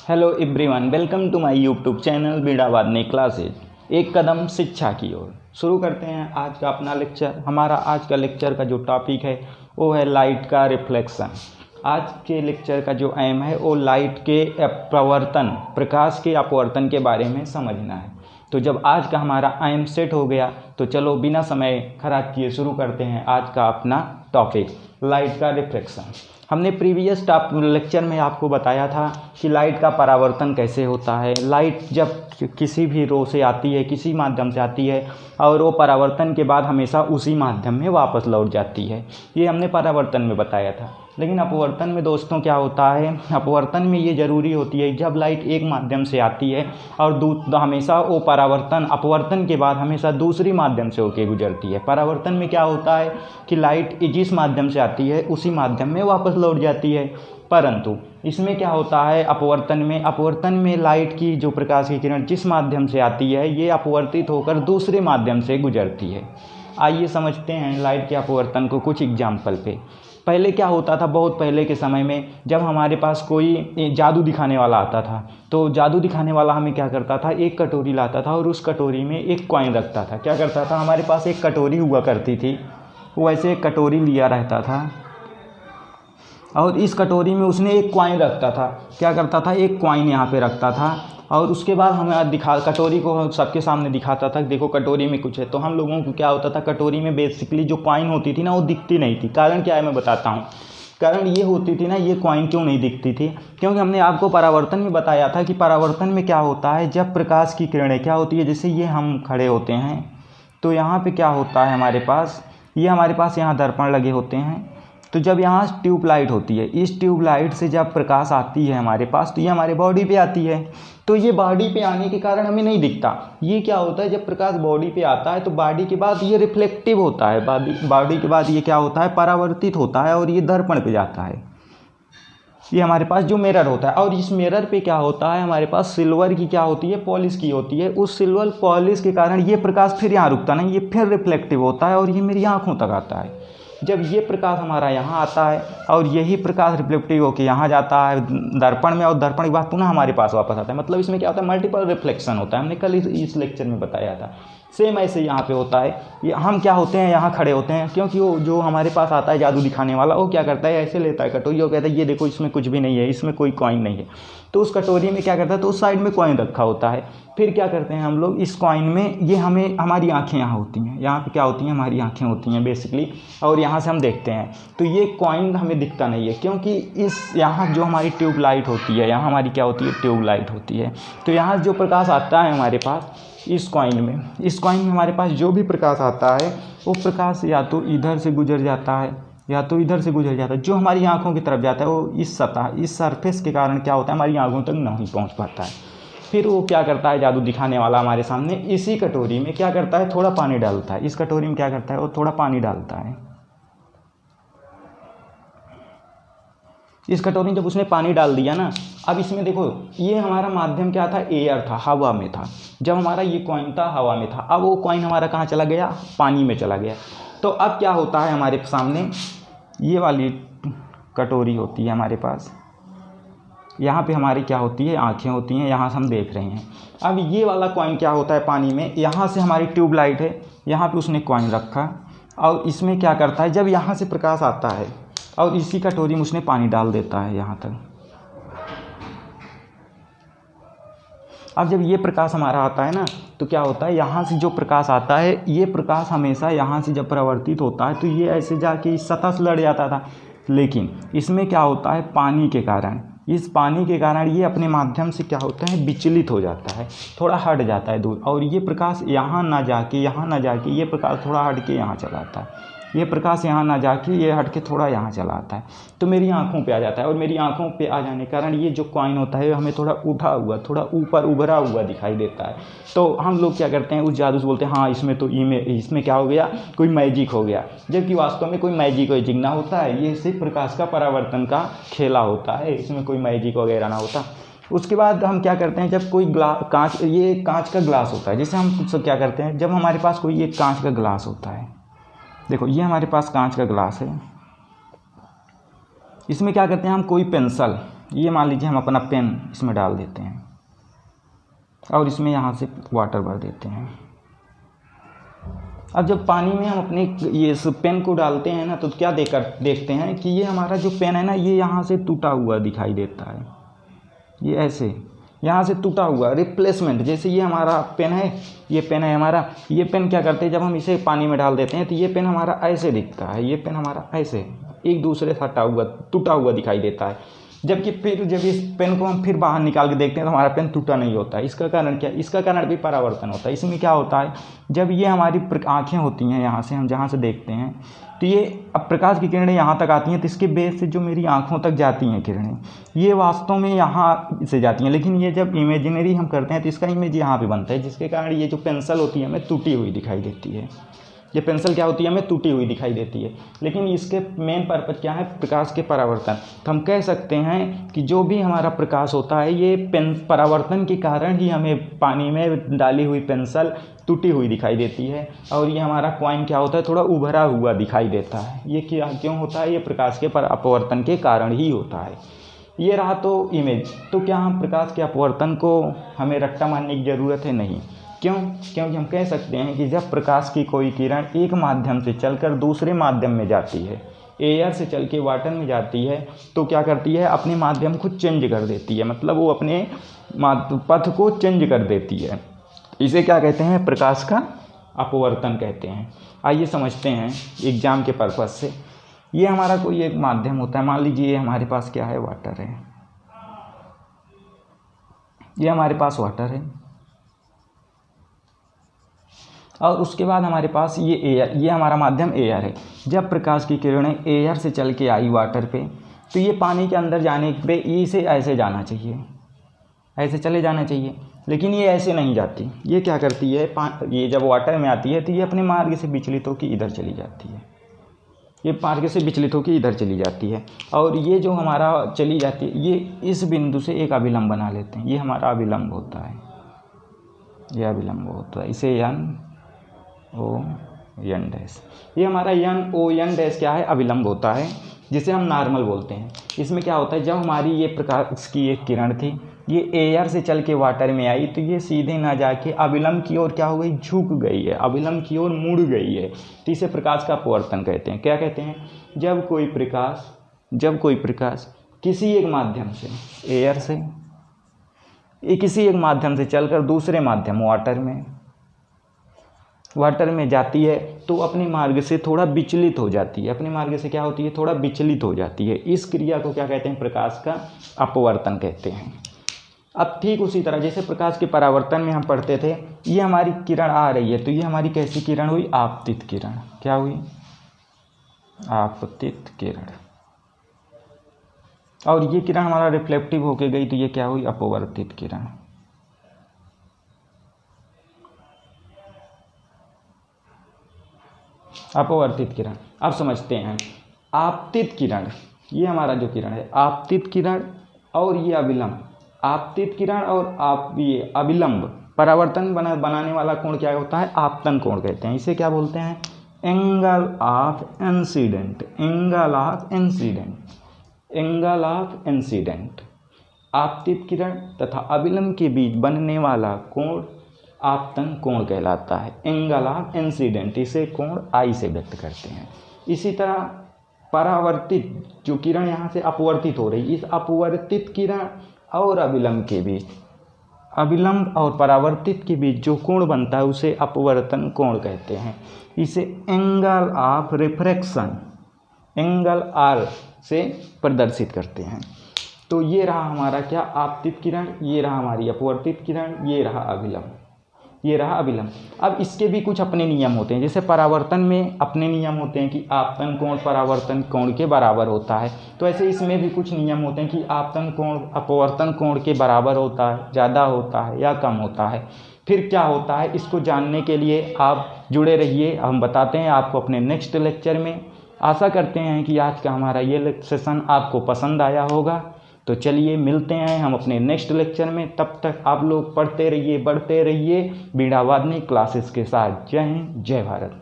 Hello everyone, welcome to my YouTube channel बीड़ावादनी classes. एक कदम शिक्षा की ओर। शुरू करते हैं आज का अपना लेक्चर। हमारा आज का लेक्चर का जो टॉपिक है वो है लाइट का रिफ्लेक्शन। आज के लेक्चर का जो एम है वो लाइट के अपवर्तन, प्रकाश के अपवर्तन के बारे में समझना है। तो जब आज का हमारा एम सेट हो गया तो चलो बिना समय खराब किए शुरू करते हैं आज का अपना टॉपिक, लाइट का रिफ्लेक्शन। हमने प्रीवियस लेक्चर में आपको बताया था कि लाइट का परावर्तन कैसे होता है। लाइट जब किसी भी रो से आती है, किसी माध्यम से आती है और वो परावर्तन के बाद हमेशा उसी माध्यम में वापस लौट जाती है, ये हमने परावर्तन में बताया था। लेकिन अपवर्तन में दोस्तों क्या होता है, अपवर्तन में ये ज़रूरी होती है जब लाइट एक माध्यम से आती है और हमेशा वो परावर्तन अपवर्तन के बाद हमेशा दूसरी माध्यम से होकर गुजरती है। परावर्तन में क्या होता है कि लाइट जिस माध्यम से आती है उसी माध्यम में वापस लौट जाती है। परंतु इसमें क्या होता है, अपवर्तन में लाइट की जो प्रकाश की किरण जिस माध्यम से आती है ये अपवर्तित होकर दूसरे माध्यम से गुजरती है। आइए समझते हैं लाइट के अपवर्तन को कुछ एग्जाम्पल पे। पहले क्या होता था, बहुत पहले के समय में जब हमारे पास कोई जादू दिखाने वाला आता था तो जादू दिखाने वाला हमें क्या करता था, एक कटोरी लाता था और उस कटोरी में एक कॉइन रखता था। क्या करता था, हमारे पास एक कटोरी हुआ करती थी, वैसे एक कटोरी लिया रहता था और इस कटोरी में उसने एक कॉइन रखता था। क्या करता था, एक कॉइन यहाँ पे रखता था और उसके बाद हमें कटोरी को सबके सामने दिखाता था, देखो कटोरी में कुछ है। तो हम लोगों को क्या होता था, कटोरी में बेसिकली जो कॉइन होती थी ना वो दिखती नहीं थी। कारण क्या है मैं बताता हूँ। कारण ये होती थी ना, ये कॉइन क्यों नहीं दिखती थी, क्योंकि हमने आपको परावर्तन में बताया था कि परावर्तन में क्या होता है, जब प्रकाश की किरणें क्या होती है, जैसे ये हम खड़े होते हैं तो यहाँ पे क्या होता है, हमारे पास यहाँ दर्पण लगे होते हैं। तो जब यहाँ ट्यूबलाइट होती है, इस ट्यूबलाइट से जब प्रकाश आती है हमारे पास तो ये हमारे बॉडी पे आती है। तो ये बॉडी पे आने के कारण हमें नहीं दिखता। ये क्या होता है, जब प्रकाश बॉडी पे आता है तो बॉडी के बाद ये रिफ्लेक्टिव होता है, बॉडी के बाद ये क्या होता है, परावर्तित होता है और ये दर्पण पे जाता है। ये हमारे पास जो मिरर होता है और इस मिरर पे क्या होता है, हमारे पास सिल्वर की क्या होती है, पॉलिश की होती है। उस सिल्वर पॉलिश के कारण ये प्रकाश फिर यहाँ रुकता नहीं, ये फिर रिफ्लेक्टिव होता है और ये मेरी आँखों तक आता है। जब ये प्रकाश हमारा यहाँ आता है और यही प्रकाश रिफ्लेक्टिव होकर यहाँ जाता है दर्पण में और दर्पण के बाद पुनः हमारे पास वापस आता है। मतलब इसमें क्या होता है, मल्टीपल रिफ्लेक्शन होता है। हमने कल इस लेक्चर में बताया था। सेम ऐसे यहाँ पे होता है। ये हम क्या होते हैं, यहाँ खड़े होते हैं क्योंकि वो जो हमारे पास आता है जादू दिखाने वाला, वो क्या करता है, ऐसे लेता है कटोरी और कहता है ये देखो इसमें कुछ भी नहीं है, इसमें कोई कॉइन नहीं है। तो उस कटोरी में क्या करता है, तो उस साइड में कॉइन रखा होता है। फिर क्या करते हैं हम लोग, इस कॉइन में ये हमारी आंखें यहाँ होती हैं, यहाँ पे क्या होती हैं, हमारी आंखें होती हैं बेसिकली, और यहाँ से हम देखते हैं। तो ये कॉइन हमें दिखता नहीं है क्योंकि यहाँ जो हमारी ट्यूबलाइट होती है, यहाँ हमारी क्या होती है, ट्यूबलाइट होती है। तो यहाँ जो प्रकाश आता है हमारे पास इस कॉइन में हमारे पास जो भी प्रकाश आता है वो प्रकाश या तो इधर से गुजर जाता है या तो इधर से गुजर जाता है। जो हमारी आंखों की तरफ जाता है वो इस सरफेस के कारण क्या होता है, हमारी आंखों तक नहीं पहुंच पाता है। फिर वो क्या करता है, जादू दिखाने वाला हमारे सामने इसी कटोरी में क्या करता है, थोड़ा पानी डालता है। इस कटोरी में क्या करता है, वो थोड़ा पानी डालता है। इस कटोरी में जब उसने पानी डाल दिया ना, अब इसमें देखो ये हमारा माध्यम क्या था, एयर था, हवा में था। जब हमारा ये कॉइन था हवा में था, अब वो कॉइन हमारा कहाँ चला गया, पानी में चला गया। तो अब क्या होता है, हमारे सामने ये वाली कटोरी होती है हमारे पास, यहाँ पे हमारी क्या होती है, आंखें होती हैं, यहाँ से हम देख रहे हैं। अब ये वाला कॉइन क्या होता है, पानी में, यहाँ से हमारी ट्यूबलाइट है, यहाँ पे उसने कॉइन रखा और इसमें क्या करता है, जब यहाँ से प्रकाश आता है और इसी कटोरी में उसने पानी डाल देता है यहाँ तक। अब जब ये प्रकाश हमारा आता है ना तो क्या होता है, यहाँ से जो प्रकाश आता है ये प्रकाश हमेशा यहाँ से जब परावर्तित होता है तो ये ऐसे जाके इस सतह से लड़ जाता था। लेकिन इसमें क्या होता है, पानी के कारण ये अपने माध्यम से क्या होता है, विचलित हो जाता है, थोड़ा हट जाता है दूर, और ये प्रकाश यहाँ ना जाके ये प्रकाश थोड़ा हट के यहाँ चला आता है। ये प्रकाश यहाँ ना जाके ये हट के थोड़ा यहाँ चला आता है तो मेरी आंखों पे आ जाता है। और मेरी आंखों पे आ जाने के कारण ये जो कॉइन होता है हमें थोड़ा उठा हुआ, थोड़ा ऊपर उभरा हुआ दिखाई देता है। तो हम लोग क्या करते हैं, उस जादू से बोलते हैं हाँ इसमें क्या हो गया, कोई मैजिक हो गया। जबकि वास्तव में कोई मैजिक ना होता है, ये सिर्फ प्रकाश का परावर्तन का खेला होता है, इसमें कोई मैजिक वगैरह ना होता। उसके बाद हम क्या करते हैं, जब कोई ये कांच का ग्लास होता है, जैसे हम सब क्या करते हैं, जब हमारे पास कोई एक कांच का ग्लास होता है, देखो ये हमारे पास कांच का ग्लास है, इसमें क्या करते हैं हम, कोई पेंसिल ये मान लीजिए हम अपना पेन इसमें डाल देते हैं और इसमें यहाँ से वाटर भर देते हैं। अब जब पानी में हम अपने ये इस पेन को डालते हैं ना, तो क्या देखते हैं कि ये हमारा जो पेन है ना, ये यहाँ से टूटा हुआ दिखाई देता है। ये ऐसे यहाँ से टूटा हुआ रिप्लेसमेंट, जैसे ये हमारा पेन है, ये पेन है हमारा, ये पेन क्या करते हैं जब हम इसे पानी में डाल देते हैं तो ये पेन हमारा ऐसे दिखता है, ये पेन हमारा ऐसे एक दूसरे से हटा हुआ टूटा हुआ दिखाई देता है। जबकि फिर जब इस पेन को हम फिर बाहर निकाल के देखते हैं तो हमारा पेन टूटा नहीं होता है। इसका कारण क्या? इसका कारण भी परावर्तन होता है। इसमें क्या होता है, जब ये हमारी आँखें होती हैं, यहाँ से हम जहाँ से देखते हैं, तो ये अब प्रकाश की किरणें यहाँ तक आती हैं, तो इसके बेस से जो मेरी आँखों तक जाती हैं किरणें, ये वास्तव में यहाँ से जाती हैं। लेकिन ये जब इमेजिनरी हम करते हैं तो इसका इमेज यहाँ पे बनता है, जिसके कारण ये जो पेंसिल होती है हमें टूटी हुई दिखाई देती है। ये पेंसिल क्या होती है, हमें टूटी हुई दिखाई देती है। लेकिन इसके मेन पर्पज क्या है? प्रकाश के परावर्तन। तो हम कह सकते हैं कि जो भी हमारा प्रकाश होता है, ये परावर्तन के कारण ही हमें पानी में डाली हुई पेंसिल टूटी हुई दिखाई देती है, और ये हमारा कॉइन क्या होता है, थोड़ा उभरा हुआ दिखाई देता है। ये क्यों होता है? ये प्रकाश के अपवर्तन के कारण ही होता है। ये रहा तो इमेज। तो क्या हम प्रकाश के अपवर्तन को हमें रट्टा मानने की ज़रूरत है? नहीं। क्यों? क्योंकि हम कह सकते हैं कि जब प्रकाश की कोई किरण एक माध्यम से चलकर दूसरे माध्यम में जाती है, एयर से चल के वाटर में जाती है, तो क्या करती है, अपने माध्यम को चेंज कर देती है, मतलब वो अपने पथ को चेंज कर देती है। इसे क्या कहते हैं? प्रकाश का अपवर्तन कहते हैं। आइए समझते हैं एग्जाम के पर्पज़ से। ये हमारा कोई एक माध्यम होता है, मान लीजिए हमारे पास क्या है, वाटर है। ये हमारे पास वाटर है, और उसके बाद हमारे पास ये एयर, ये हमारा माध्यम एयर है। जब प्रकाश की किरणें एयर से चल के आई वाटर पे, तो ये पानी के अंदर जाने पे इसे ऐसे जाना चाहिए, ऐसे चले जाना चाहिए, लेकिन ये ऐसे नहीं जाती। ये क्या करती है, ये जब वाटर में आती है तो ये अपने मार्ग से विचलित होकर इधर चली जाती है, ये मार्ग से विचलित होकर इधर चली जाती है। और ये जो हमारा चली जाती है, ये इस बिंदु से एक अभिलंब बना लेते हैं, ये हमारा अभिलंब होता है, ये अभिलंब होता है। इसे ओ एन डैश, ये हमारा एन ओ एन डैश क्या है, अभिलंब होता है, जिसे हम नॉर्मल बोलते हैं। इसमें क्या होता है, जब हमारी ये प्रकाश की एक किरण थी, ये एयर से चल के वाटर में आई, तो ये सीधे ना जाके अभिलंब की ओर क्या हो गई, झुक गई है, अभिलंब की ओर मुड़ गई है। तो इसे प्रकाश का अपवर्तन कहते हैं। क्या कहते हैं? जब कोई प्रकाश किसी एक माध्यम से, एयर से किसी एक माध्यम से चलकर दूसरे माध्यम वाटर में जाती है, तो अपने मार्ग से थोड़ा विचलित हो जाती है। अपने मार्ग से क्या होती है, थोड़ा विचलित हो जाती है। इस क्रिया को क्या कहते हैं, प्रकाश का अपवर्तन कहते हैं। अब ठीक उसी तरह जैसे प्रकाश के परावर्तन में हम पढ़ते थे, ये हमारी किरण आ रही है, तो ये हमारी कैसी किरण हुई, आपतित किरण। क्या हुई, आपतित किरण। और ये किरण हमारा रिफ्लेक्टिव होके गई, तो ये क्या हुई, अपवर्तित किरण। अपवर्तित किरण। अब समझते हैं आपतित किरण। ये हमारा जो किरण है, आपतित किरण और ये अभिलंब, आपतित किरण और ये अभिलंब परावर्तन बनाने वाला कोण क्या होता है, आपतन कोण कहते हैं। इसे क्या बोलते हैं, angle of incident, angle of incident, angle of incident. आपतित किरण तथा अभिलंब के बीच बनने वाला कोण आपतन कोण कहलाता है, एंगल ऑफ इंसिडेंट। इसे कोण आई से व्यक्त करते हैं। इसी तरह परावर्तित जो किरण यहाँ से अपवर्तित हो रही, इस अपवर्तित किरण और अभिलंब के बीच, अभिलंब और परावर्तित के बीच जो कोण बनता है उसे अपवर्तन कोण कहते हैं। इसे angle of refraction, angle r से प्रदर्शित करते हैं। तो ये रहा हमारा क्या, आपतित किरण, ये रहा हमारी अपवर्तित किरण, ये रहा अभिलंब, ये रहा अभिलंब। अब इसके भी कुछ अपने नियम होते हैं। जैसे परावर्तन में अपने नियम होते हैं कि आपतन कोण परावर्तन कोण के बराबर होता है, तो ऐसे इसमें भी कुछ नियम होते हैं कि आपतन कोण अपवर्तन कोण के बराबर होता है, ज़्यादा होता है या कम होता है। फिर क्या होता है, इसको जानने के लिए आप जुड़े रहिए, हम बताते हैं आपको अपने नेक्स्ट लेक्चर में। आशा करते हैं कि आज का हमारा ये सेशन आपको पसंद आया होगा। तो चलिए मिलते हैं हम अपने नेक्स्ट लेक्चर में। तब तक आप लोग पढ़ते रहिए, बढ़ते रहिए बीड़ा वादनी क्लासेस के साथ। जय हिंद, जय भारत।